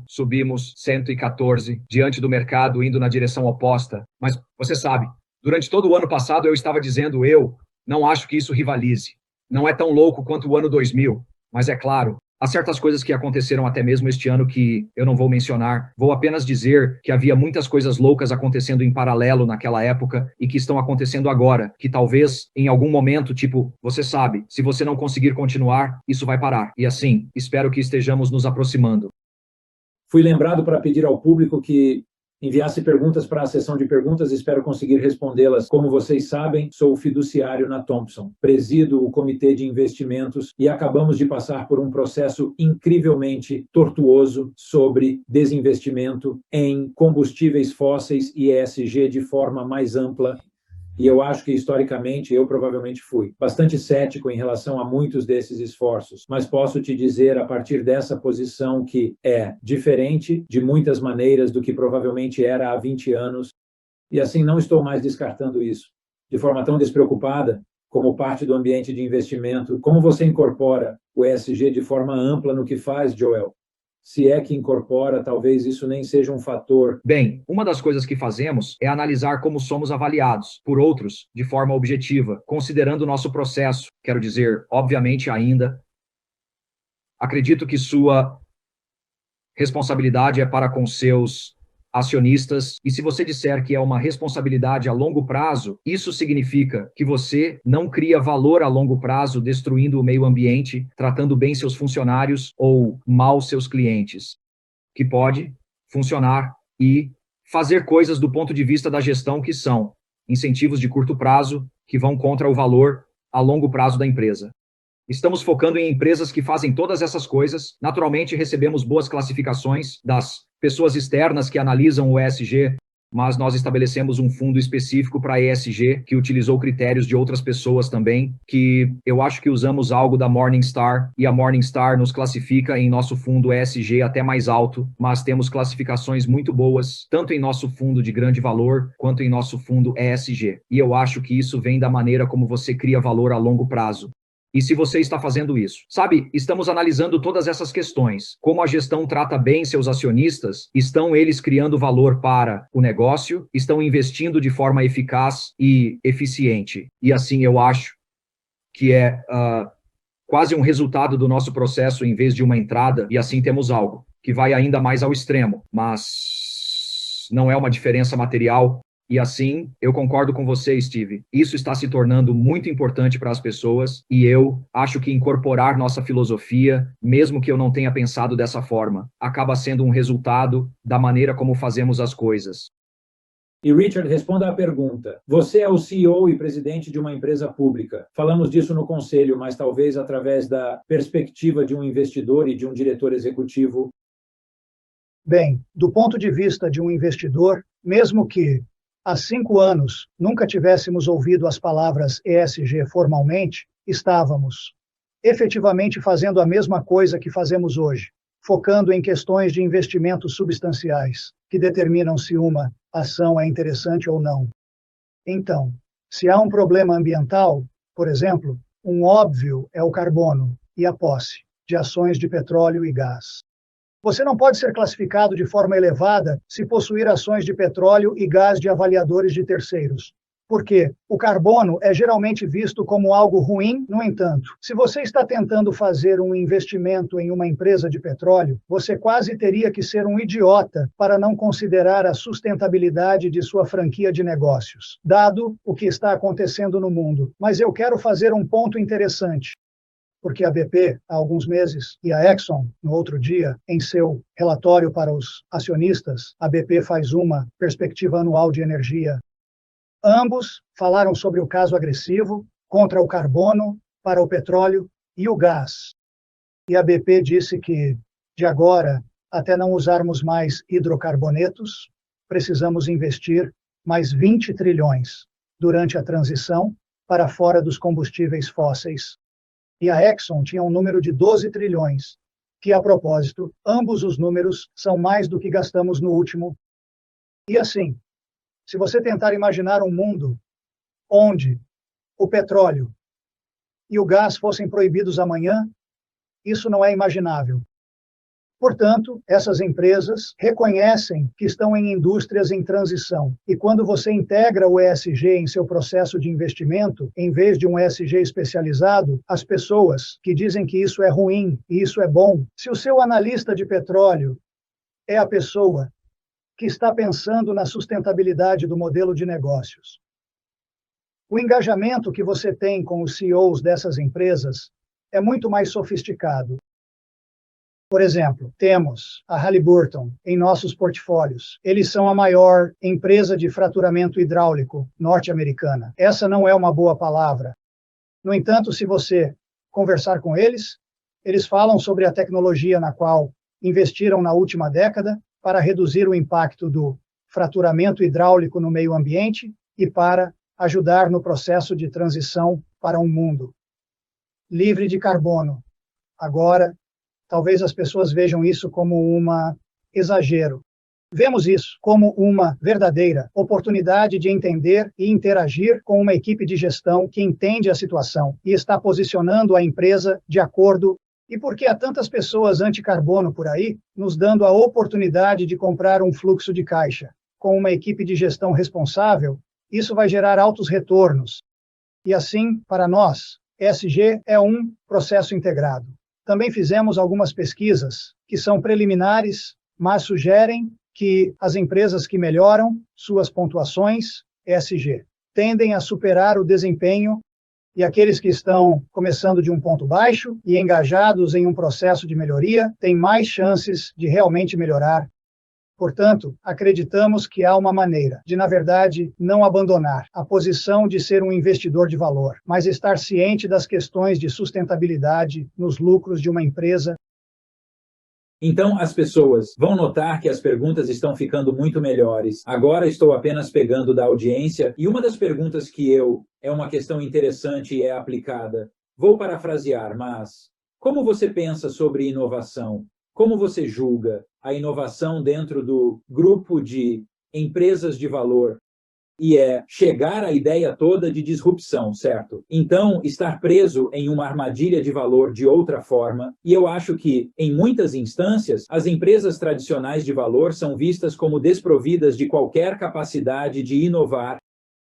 subimos 114, diante do mercado indo na direção oposta. Mas você sabe, durante todo o ano passado eu estava dizendo, eu não acho que isso rivalize. Não é tão louco quanto o ano 2000, mas é claro, há certas coisas que aconteceram até mesmo este ano que eu não vou mencionar. Vou apenas dizer que havia muitas coisas loucas acontecendo em paralelo naquela época e que estão acontecendo agora, que talvez em algum momento, tipo, você sabe, se você não conseguir continuar, isso vai parar. E assim, espero que estejamos nos aproximando. Fui lembrado para pedir ao público que enviasse perguntas para a sessão de perguntas, espero conseguir respondê-las. Como vocês sabem, sou fiduciário na Thomson, presido o comitê de investimentos e acabamos de passar por um processo incrivelmente tortuoso sobre desinvestimento em combustíveis fósseis e ESG de forma mais ampla. E eu acho que, historicamente, eu provavelmente fui bastante cético em relação a muitos desses esforços, mas posso te dizer, a partir dessa posição, que é diferente de muitas maneiras do que provavelmente era há 20 anos, e assim não estou mais descartando isso. De forma tão despreocupada, como parte do ambiente de investimento, como você incorpora o ESG de forma ampla no que faz, Joel? Se é que incorpora, talvez isso nem seja um fator. Bem, uma das coisas que fazemos é analisar como somos avaliados por outros de forma objetiva, considerando o nosso processo. Quero dizer, obviamente ainda, acredito que sua responsabilidade é para com seus acionistas, e se você disser que é uma responsabilidade a longo prazo, isso significa que você não cria valor a longo prazo destruindo o meio ambiente, tratando bem seus funcionários ou mal seus clientes, que pode funcionar e fazer coisas do ponto de vista da gestão que são incentivos de curto prazo que vão contra o valor a longo prazo da empresa. Estamos focando em empresas que fazem todas essas coisas. Naturalmente, recebemos boas classificações das pessoas externas que analisam o ESG, mas nós estabelecemos um fundo específico para ESG, que utilizou critérios de outras pessoas também, que eu acho que usamos algo da Morningstar, e a Morningstar nos classifica em nosso fundo ESG até mais alto, mas temos classificações muito boas, tanto em nosso fundo de grande valor, quanto em nosso fundo ESG. E eu acho que isso vem da maneira como você cria valor a longo prazo. E se você está fazendo isso? Sabe, estamos analisando todas essas questões. Como a gestão trata bem seus acionistas, estão eles criando valor para o negócio, estão investindo de forma eficaz e eficiente. E assim eu acho que é quase um resultado do nosso processo em vez de uma entrada, e assim temos algo que vai ainda mais ao extremo, mas não é uma diferença material. E assim, eu concordo com você, Steve. Isso está se tornando muito importante para as pessoas e eu acho que incorporar nossa filosofia, mesmo que eu não tenha pensado dessa forma, acaba sendo um resultado da maneira como fazemos as coisas. E Richard, responda à pergunta. Você é o CEO e presidente de uma empresa pública. Falamos disso no conselho, mas talvez através da perspectiva de um investidor e de um diretor executivo. Bem, do ponto de vista de um investidor, mesmo que há 5 anos nunca tivéssemos ouvido as palavras ESG formalmente, estávamos efetivamente fazendo a mesma coisa que fazemos hoje, focando em questões de investimentos substanciais, que determinam se uma ação é interessante ou não. Então, se há um problema ambiental, por exemplo, um óbvio é o carbono e a posse de ações de petróleo e gás. Você não pode ser classificado de forma elevada se possuir ações de petróleo e gás de avaliadores de terceiros. Porque o carbono é geralmente visto como algo ruim, no entanto. Se você está tentando fazer um investimento em uma empresa de petróleo, você quase teria que ser um idiota para não considerar a sustentabilidade de sua franquia de negócios, dado o que está acontecendo no mundo. Mas eu quero fazer um ponto interessante. Porque a BP, há alguns meses, e a Exxon, no outro dia, em seu relatório para os acionistas, a BP faz uma perspectiva anual de energia. Ambos falaram sobre o caso agressivo contra o carbono, para o petróleo e o gás. E a BP disse que, de agora, até não usarmos mais hidrocarbonetos, precisamos investir mais 20 trilhões durante a transição para fora dos combustíveis fósseis. E a Exxon tinha um número de 12 trilhões, que, a propósito, ambos os números são mais do que gastamos no último. E assim, se você tentar imaginar um mundo onde o petróleo e o gás fossem proibidos amanhã, isso não é imaginável. Portanto, essas empresas reconhecem que estão em indústrias em transição. E quando você integra o ESG em seu processo de investimento, em vez de um ESG especializado, as pessoas que dizem que isso é ruim e isso é bom, se o seu analista de petróleo é a pessoa que está pensando na sustentabilidade do modelo de negócios, o engajamento que você tem com os CEOs dessas empresas é muito mais sofisticado. Por exemplo, temos a Halliburton em nossos portfólios. Eles são a maior empresa de fraturamento hidráulico norte-americana. Essa não é uma boa palavra. No entanto, se você conversar com eles, eles falam sobre a tecnologia na qual investiram na última década para reduzir o impacto do fraturamento hidráulico no meio ambiente e para ajudar no processo de transição para um mundo livre de carbono. Agora, talvez as pessoas vejam isso como um exagero. Vemos isso como uma verdadeira oportunidade de entender e interagir com uma equipe de gestão que entende a situação e está posicionando a empresa de acordo. E porque há tantas pessoas anti-carbono por aí, nos dando a oportunidade de comprar um fluxo de caixa. Com uma equipe de gestão responsável, isso vai gerar altos retornos. E assim, para nós, ESG é um processo integrado. Também fizemos algumas pesquisas que são preliminares, mas sugerem que as empresas que melhoram suas pontuações ESG tendem a superar o desempenho e aqueles que estão começando de um ponto baixo e engajados em um processo de melhoria têm mais chances de realmente melhorar Portanto, acreditamos que há uma maneira de, na verdade, não abandonar a posição de ser um investidor de valor, mas estar ciente das questões de sustentabilidade nos lucros de uma empresa. Então, as pessoas vão notar que as perguntas estão ficando muito melhores. Agora estou apenas pegando da audiência, e uma das perguntas que é uma questão interessante e é aplicada. Vou parafrasear, mas como você pensa sobre inovação? Como você julga a inovação dentro do grupo de empresas de valor? E chegar à ideia toda de disrupção, certo? Então, estar preso em uma armadilha de valor de outra forma, e eu acho que, em muitas instâncias, as empresas tradicionais de valor são vistas como desprovidas de qualquer capacidade de inovar.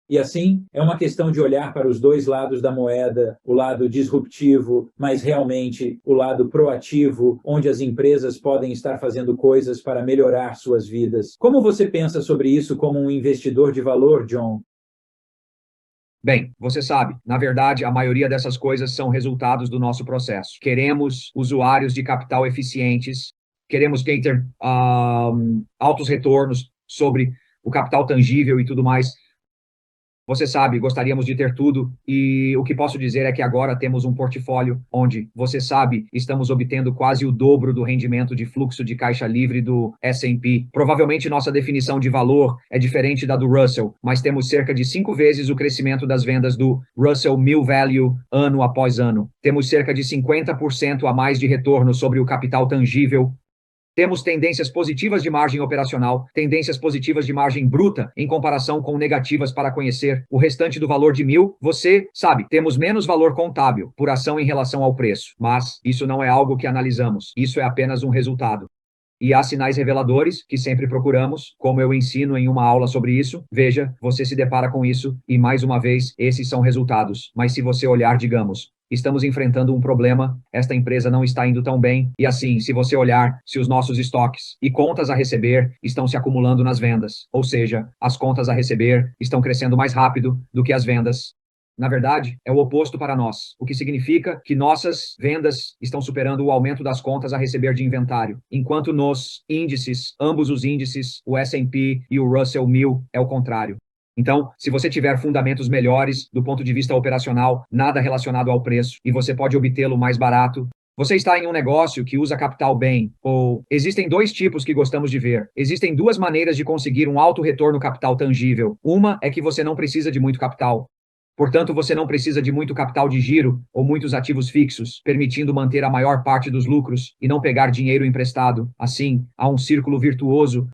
E assim, é uma questão de olhar para os dois lados da moeda, o lado disruptivo, mas realmente o lado proativo, onde as empresas podem estar fazendo coisas para melhorar suas vidas. Como você pensa sobre isso como um investidor de valor, John? Bem, você sabe, na verdade, a maioria dessas coisas são resultados do nosso processo. Queremos usuários de capital eficientes, queremos ter altos retornos sobre o capital tangível e tudo mais. Você sabe, gostaríamos de ter tudo, e o que posso dizer é que agora temos um portfólio onde, você sabe, estamos obtendo quase o dobro do rendimento de fluxo de caixa livre do S&P. Provavelmente nossa definição de valor é diferente da do Russell, mas temos cerca de 5 vezes o crescimento das vendas do Russell 1000 Value ano após ano. Temos cerca de 50% a mais de retorno sobre o capital tangível. Temos tendências positivas de margem operacional, tendências positivas de margem bruta em comparação com negativas para conhecer o restante do valor de 1000. Você sabe, temos menos valor contábil por ação em relação ao preço, mas isso não é algo que analisamos, isso é apenas um resultado. E há sinais reveladores que sempre procuramos, como eu ensino em uma aula sobre isso. Veja, você se depara com isso e, mais uma vez, esses são resultados. Mas se você olhar, digamos, estamos enfrentando um problema, esta empresa não está indo tão bem, e assim, se você olhar, se os nossos estoques e contas a receber estão se acumulando nas vendas, ou seja, as contas a receber estão crescendo mais rápido do que as vendas. Na verdade, é o oposto para nós, o que significa que nossas vendas estão superando o aumento das contas a receber de inventário, enquanto nos índices, ambos os índices, o S&P e o Russell 1000, é o contrário. Então, se você tiver fundamentos melhores do ponto de vista operacional, nada relacionado ao preço, e você pode obtê-lo mais barato, você está em um negócio que usa capital bem, ou existem dois tipos que gostamos de ver. Existem duas maneiras de conseguir um alto retorno capital tangível. Uma é que você não precisa de muito capital. Portanto, você não precisa de muito capital de giro ou muitos ativos fixos, permitindo manter a maior parte dos lucros e não pegar dinheiro emprestado. Assim, há um círculo virtuoso.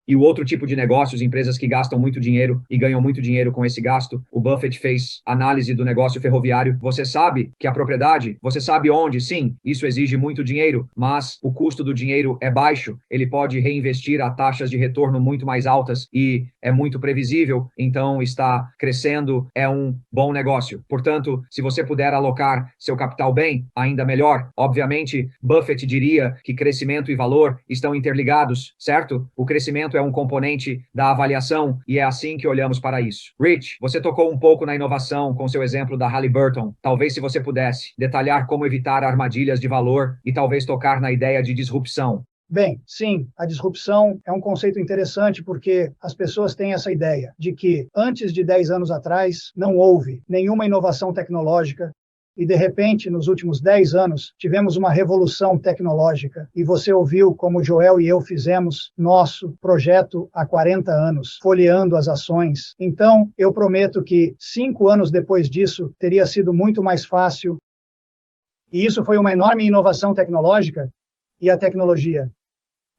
E o outro tipo de negócios, empresas que gastam muito dinheiro e ganham muito dinheiro com esse gasto. O Buffett fez análise do negócio ferroviário. Você sabe que a propriedade, você sabe onde, sim, isso exige muito dinheiro, mas o custo do dinheiro é baixo. Ele pode reinvestir a taxas de retorno muito mais altas e é muito previsível, então está crescendo, é um bom negócio. Portanto, se você puder alocar seu capital bem, ainda melhor. Obviamente, Buffett diria que crescimento e valor estão interligados, certo? O crescimento é um componente da avaliação e é assim que olhamos para isso. Rich, você tocou um pouco na inovação com seu exemplo da Halliburton. Talvez, se você pudesse detalhar como evitar armadilhas de valor e talvez tocar na ideia de disrupção. Bem, sim, a disrupção é um conceito interessante porque as pessoas têm essa ideia de que antes de 10 anos atrás não houve nenhuma inovação tecnológica e, de repente, nos últimos 10 anos, tivemos uma revolução tecnológica. E você ouviu como Joel e eu fizemos nosso projeto há 40 anos, folheando as ações. Então, eu prometo que 5 anos depois disso, teria sido muito mais fácil. E isso foi uma enorme inovação tecnológica, e a tecnologia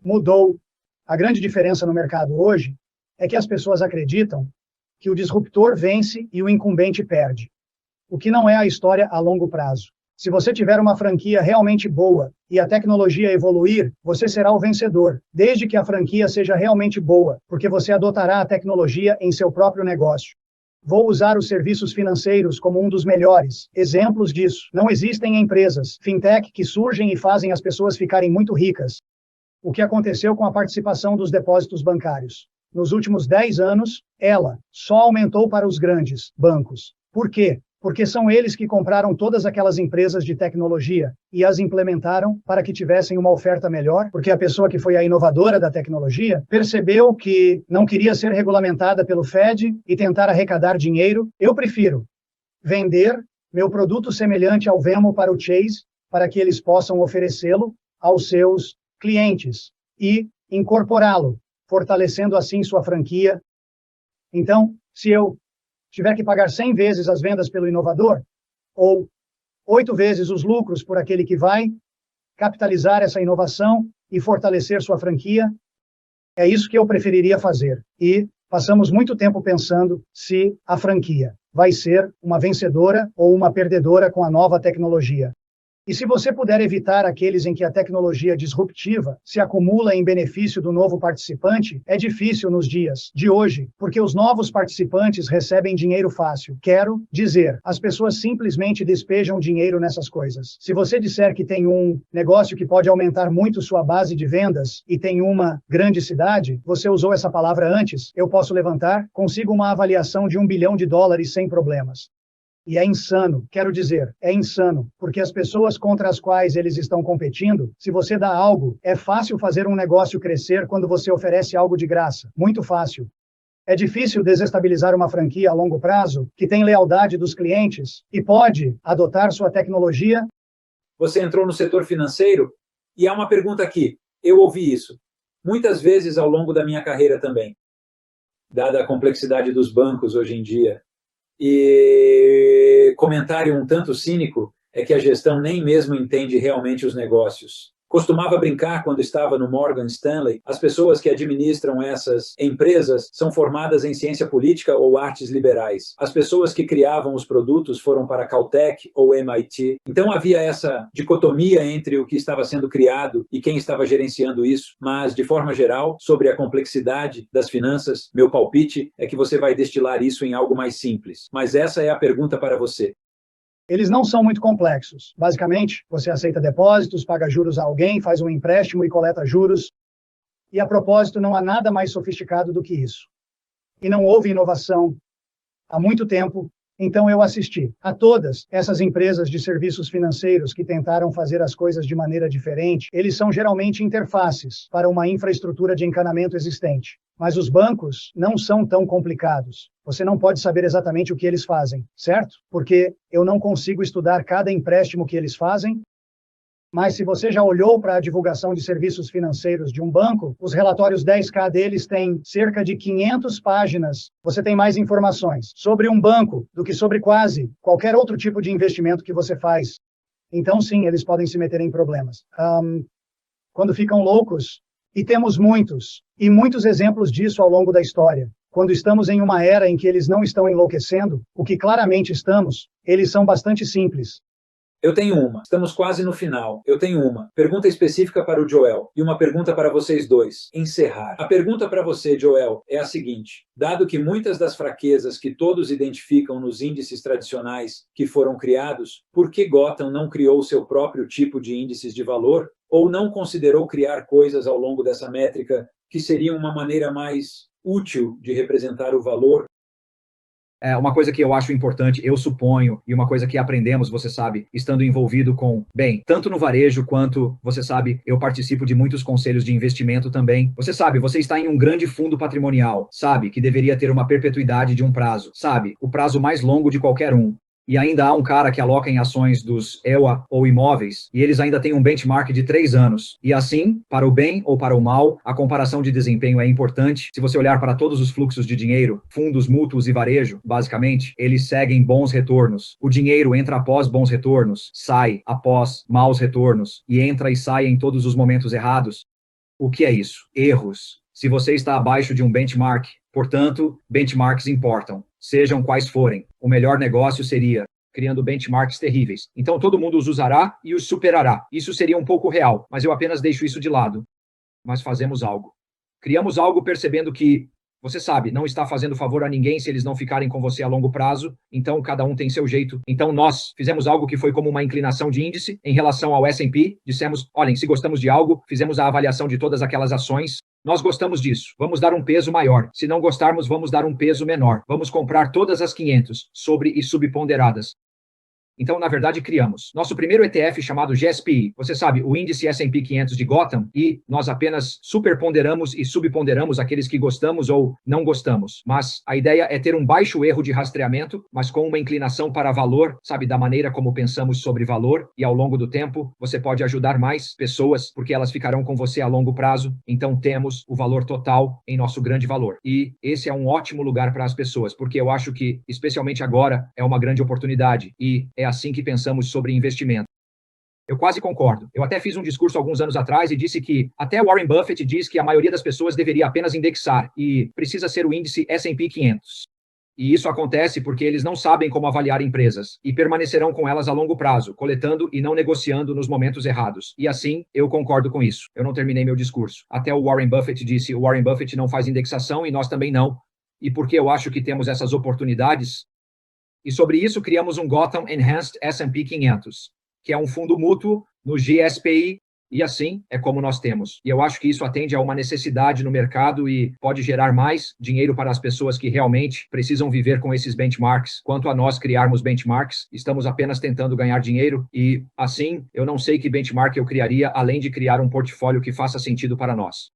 mudou. A grande diferença no mercado hoje é que as pessoas acreditam que o disruptor vence e o incumbente perde, o que não é a história a longo prazo. Se você tiver uma franquia realmente boa e a tecnologia evoluir, você será o vencedor, desde que a franquia seja realmente boa, porque você adotará a tecnologia em seu próprio negócio. Vou usar os serviços financeiros como um dos melhores exemplos disso. Não existem empresas, fintech, que surgem e fazem as pessoas ficarem muito ricas. O que aconteceu com a participação dos depósitos bancários? Nos últimos 10 anos, ela só aumentou para os grandes bancos. Por quê? porque são eles que compraram todas aquelas empresas de tecnologia e as implementaram para que tivessem uma oferta melhor, porque a pessoa que foi a inovadora da tecnologia percebeu que não queria ser regulamentada pelo Fed e tentar arrecadar dinheiro. Eu prefiro vender meu produto semelhante ao Venmo para o Chase, para que eles possam oferecê-lo aos seus clientes e incorporá-lo, fortalecendo assim sua franquia. Então, se eu tiver que pagar 100 vezes as vendas pelo inovador, ou 8 vezes os lucros por aquele que vai capitalizar essa inovação e fortalecer sua franquia, é isso que eu preferiria fazer. E passamos muito tempo pensando se a franquia vai ser uma vencedora ou uma perdedora com a nova tecnologia. E se você puder evitar aqueles em que a tecnologia disruptiva se acumula em benefício do novo participante, é difícil nos dias de hoje, porque os novos participantes recebem dinheiro fácil. Quero dizer, as pessoas simplesmente despejam dinheiro nessas coisas. Se você disser que tem um negócio que pode aumentar muito sua base de vendas e tem uma grande cidade, você usou essa palavra antes, eu posso levantar, consigo uma avaliação de $1 bilhão sem problemas. E é insano, quero dizer, é insano, porque as pessoas contra as quais eles estão competindo, se você dá algo, é fácil fazer um negócio crescer quando você oferece algo de graça, muito fácil. É difícil desestabilizar uma franquia a longo prazo, que tem lealdade dos clientes e pode adotar sua tecnologia. Você entrou no setor financeiro e há uma pergunta aqui, eu ouvi isso, muitas vezes ao longo da minha carreira também, dada a complexidade dos bancos hoje em dia. E comentário um tanto cínico é que a gestão nem mesmo entende realmente os negócios. Costumava brincar quando estava no Morgan Stanley, as pessoas que administram essas empresas são formadas em ciência política ou artes liberais. As pessoas que criavam os produtos foram para Caltech ou MIT. Então havia essa dicotomia entre o que estava sendo criado e quem estava gerenciando isso. Mas, de forma geral, sobre a complexidade das finanças, meu palpite é que você vai destilar isso em algo mais simples. Mas essa é a pergunta para você. Eles não são muito complexos. Basicamente, você aceita depósitos, paga juros a alguém, faz um empréstimo e coleta juros. E a propósito, não há nada mais sofisticado do que isso. E não houve inovação há muito tempo. Então eu assisti a todas essas empresas de serviços financeiros que tentaram fazer as coisas de maneira diferente. Eles são geralmente interfaces para uma infraestrutura de encanamento existente. Mas os bancos não são tão complicados. Você não pode saber exatamente o que eles fazem, certo? Porque eu não consigo estudar cada empréstimo que eles fazem. Mas se você já olhou para a divulgação de serviços financeiros de um banco, os relatórios 10K deles têm cerca de 500 páginas. Você tem mais informações sobre um banco do que sobre quase qualquer outro tipo de investimento que você faz. Então, sim, eles podem se meter em problemas. Quando ficam loucos, e temos muitos, e muitos exemplos disso ao longo da história. Quando estamos em uma era em que eles não estão enlouquecendo, o que claramente estamos, eles são bastante simples. Eu tenho uma. Estamos quase no final. Eu tenho uma. Pergunta específica para o Joel. E uma pergunta para vocês dois. Encerrar. A pergunta para você, Joel, é a seguinte. Dado que muitas das fraquezas que todos identificam nos índices tradicionais que foram criados, por que Gotham não criou seu próprio tipo de índices de valor? Ou não considerou criar coisas ao longo dessa métrica que seriam uma maneira mais útil de representar o valor? Uma coisa que eu acho importante, eu suponho, e uma coisa que aprendemos, você sabe, estando envolvido com, bem, tanto no varejo quanto, você sabe, eu participo de muitos conselhos de investimento também. Você sabe, você está em um grande fundo patrimonial, sabe, que deveria ter uma perpetuidade de um prazo, sabe, o prazo mais longo de qualquer um. E ainda há um cara que aloca em ações dos EWA ou imóveis, e eles ainda têm um benchmark de 3 anos. E assim, para o bem ou para o mal, a comparação de desempenho é importante. Se você olhar para todos os fluxos de dinheiro, fundos mútuos e varejo, basicamente, eles seguem bons retornos. O dinheiro entra após bons retornos, sai após maus retornos, e entra e sai em todos os momentos errados. O que é isso? Erros. Se você está abaixo de um benchmark, portanto, benchmarks importam. Sejam quais forem, o melhor negócio seria criando benchmarks terríveis. Então todo mundo os usará e os superará. Isso seria um pouco real, mas eu apenas deixo isso de lado. Mas fazemos algo. Criamos algo percebendo que Você sabe, não está fazendo favor a ninguém se eles não ficarem com você a longo prazo, então cada um tem seu jeito. Então nós fizemos algo que foi como uma inclinação de índice em relação ao S&P, dissemos, olhem, se gostamos de algo, fizemos a avaliação de todas aquelas ações, nós gostamos disso, vamos dar um peso maior. Se não gostarmos, vamos dar um peso menor. Vamos comprar todas as 500, sobre e subponderadas. Então, na verdade, criamos nosso primeiro ETF chamado GSPI. Você sabe, o índice S&P 500 de Gotham, e nós apenas superponderamos e subponderamos aqueles que gostamos ou não gostamos. Mas a ideia é ter um baixo erro de rastreamento, mas com uma inclinação para valor, sabe, da maneira como pensamos sobre valor, e ao longo do tempo, você pode ajudar mais pessoas, porque elas ficarão com você a longo prazo. Então, temos o valor total em nosso grande valor. E esse é um ótimo lugar para as pessoas, porque eu acho que, especialmente agora, é uma grande oportunidade. E é assim que pensamos sobre investimento. Eu quase concordo. Eu até fiz um discurso alguns anos atrás e disse que até Warren Buffett diz que a maioria das pessoas deveria apenas indexar e precisa ser o índice S&P 500. E isso acontece porque eles não sabem como avaliar empresas e permanecerão com elas a longo prazo, coletando e não negociando nos momentos errados. E assim, eu concordo com isso. Eu não terminei meu discurso. Até o Warren Buffett disse, o Warren Buffett não faz indexação e nós também não. E porque eu acho que temos essas oportunidades, e sobre isso criamos um Gotham Enhanced S&P 500, que é um fundo mútuo no GSPI, e assim é como nós temos. E eu acho que isso atende a uma necessidade no mercado e pode gerar mais dinheiro para as pessoas que realmente precisam viver com esses benchmarks. Quanto a nós criarmos benchmarks, estamos apenas tentando ganhar dinheiro e, assim, eu não sei que benchmark eu criaria, além de criar um portfólio que faça sentido para nós.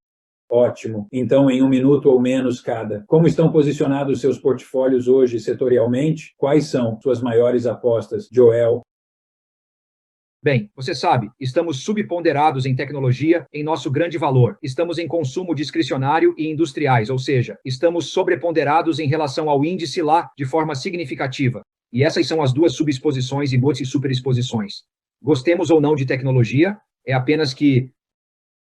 Ótimo. Então, em 1 minuto ou menos cada, como estão posicionados seus portfólios hoje setorialmente? Quais são suas maiores apostas, Joel? Bem, você sabe, estamos subponderados em tecnologia em nosso grande valor. Estamos em consumo discricionário e industriais, ou seja, estamos sobreponderados em relação ao índice lá de forma significativa. E essas são as duas subexposições e multi-superexposições. Gostemos ou não de tecnologia, é apenas que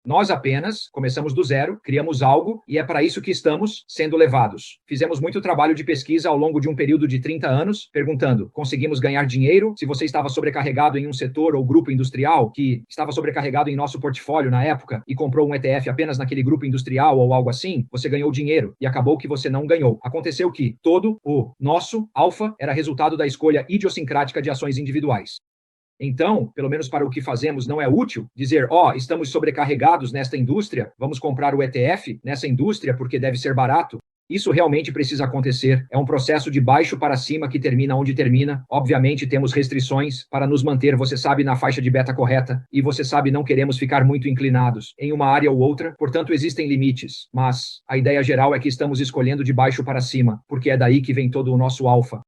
nós apenas começamos do zero, criamos algo e é para isso que estamos sendo levados. Fizemos muito trabalho de pesquisa ao longo de um período de 30 anos, perguntando, conseguimos ganhar dinheiro? Se você estava sobrecarregado em um setor ou grupo industrial que estava sobrecarregado em nosso portfólio na época e comprou um ETF apenas naquele grupo industrial ou algo assim, você ganhou dinheiro e acabou que você não ganhou. Aconteceu que todo o nosso alfa era resultado da escolha idiosincrática de ações individuais. Então, pelo menos para o que fazemos, não é útil dizer, estamos sobrecarregados nesta indústria, vamos comprar o ETF nessa indústria porque deve ser barato. Isso realmente precisa acontecer. É um processo de baixo para cima que termina onde termina. Obviamente, temos restrições para nos manter, você sabe, na faixa de beta correta. E você sabe, não queremos ficar muito inclinados em uma área ou outra. Portanto, existem limites. Mas a ideia geral é que estamos escolhendo de baixo para cima, porque é daí que vem todo o nosso alfa.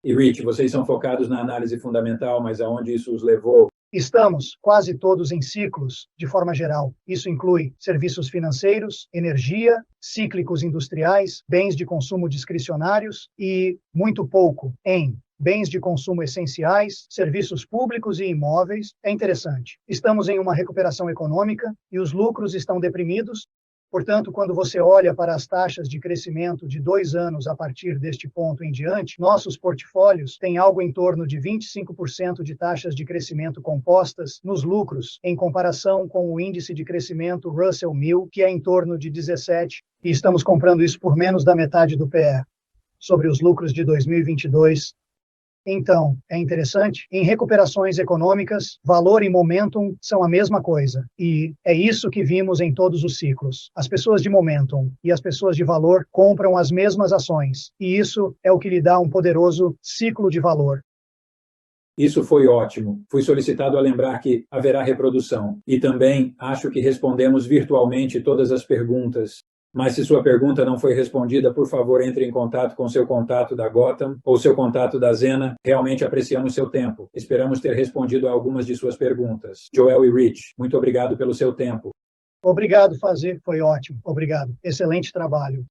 E Rich, vocês são focados na análise fundamental, mas aonde isso os levou? Estamos quase todos em ciclos, de forma geral. Isso inclui serviços financeiros, energia, cíclicos industriais, bens de consumo discricionários e muito pouco em bens de consumo essenciais, serviços públicos e imóveis. É interessante. Estamos em uma recuperação econômica e os lucros estão deprimidos. Portanto, quando você olha para as taxas de crescimento de 2 anos a partir deste ponto em diante, nossos portfólios têm algo em torno de 25% de taxas de crescimento compostas nos lucros, em comparação com o índice de crescimento Russell 1000, que é em torno de 17%, e estamos comprando isso por menos da metade do PE, sobre os lucros de 2022. Então, é interessante, em recuperações econômicas, valor e momentum são a mesma coisa. E é isso que vimos em todos os ciclos. As pessoas de momentum e as pessoas de valor compram as mesmas ações. E isso é o que lhe dá um poderoso ciclo de valor. Isso foi ótimo. Fui solicitado a lembrar que haverá reprodução. E também acho que respondemos virtualmente todas as perguntas. Mas se sua pergunta não foi respondida, por favor, entre em contato com seu contato da Gotham ou seu contato da Zena. Realmente apreciamos seu tempo. Esperamos ter respondido a algumas de suas perguntas. Joel e Rich, muito obrigado pelo seu tempo. Obrigado, Fazer. Foi ótimo. Obrigado. Excelente trabalho.